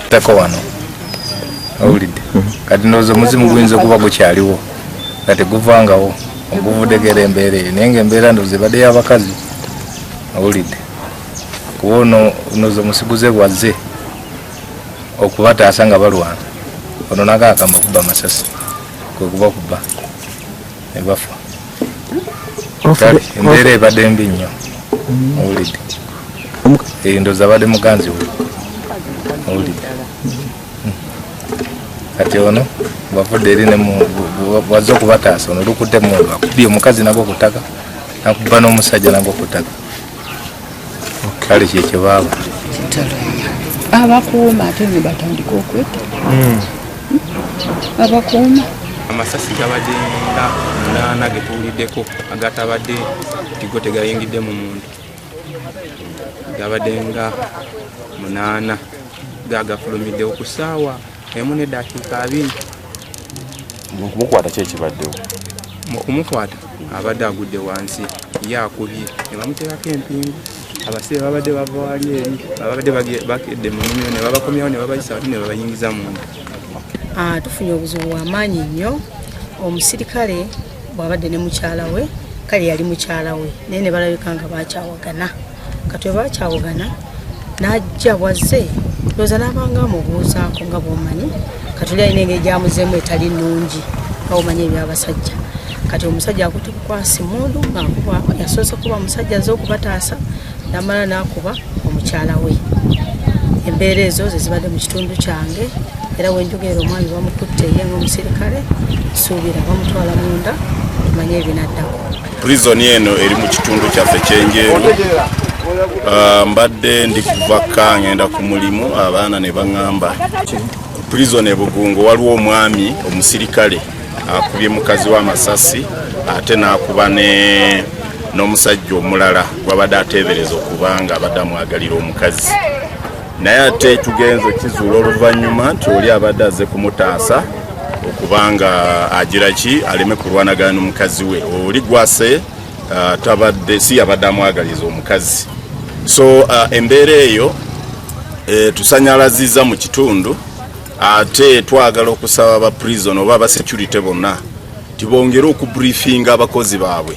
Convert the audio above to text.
Tako wano awulidde kati nozo muzimu guyinza okuba gukyaliwo kati guvangawo oguvudekera embeera eyo naye ngaembeera ndoze badde y'abakazi awulidde kuba ono nozo musiguze bwazze okubataasa nga balwana ono nakaakamba kuba amasasi kwe kubakuba ne bafa embeera ebadde mbi nnyo awulidde ndoza badde muganzi we awulidde kati ono bwavudde eri bwazze okubataasa ono lukutte mundu akubye omukazi nago ku ttaka nakuba n'omusajja nago ku ttaka kale kyekyo baaba abakuuma ate ne batandika okwetta abakuuma amasasi gabadde nga 8 getuwuliddeko agatabadde tigo tegayingidde mu muntu gabadde nga 8 gagafulumidde okusaawa 1:20 okumukwata kyekibaddewo okumukwata abadde agudde wansi yakubye ne bamuteekako empingu abasibe babadde bava wali eri babadde bakedde mu nnimiro ne babakomyawo ne babayisa wati ne babayingiza munda. Tufunye obuzibu bw'amaanyi nnyo. Omusirikale bw'abadde ne mukyala we kale yali mukyala we naye ne balabika nga bakyawagana kati we bakyawagana n'ajja bwazze looza n'abanga amubuuzaako nga bw'omanyi kati oli alina engeri gyamuzeemu etali nnungi nga omanyi ebyabasajja kati omusajja akutte kukwasa emmundu ng'akuba yasoose kuba omusajja azze okubataasa n'amala n'akuba omukyala we. Embeera ezo ze zibadde mu kitundu kyange era wenjogerera omwami bamukutte ye ng'omusirikale suubira bamutwala munda tumanye ebinaddako. Prison eno eri mu kitundu kyaffe Kyenjeru. Mbadde ndi kuva ngenda ku mulimu abaana ne baŋŋamba prison e Bugungo waliwo omwami omusirikale akubye mukazi w'amasasi ate n'akuba n'omusajja omulala gwabadde ateebereza okubanga abadde amwagalira omukazi naye ate tugenze kizuula oluvannyuma nti oli abadde azze kumutaasa okubanga agira ki aleme kulwanagana n'omukazi we oli gwase tabadde si yabadde amwagaliza omukazi. So embeera eyo tusanyalaziza mu kitundu ate twagala okusaba aba prison oba aba security bonna tibongera okubriefinga abakozi baabwe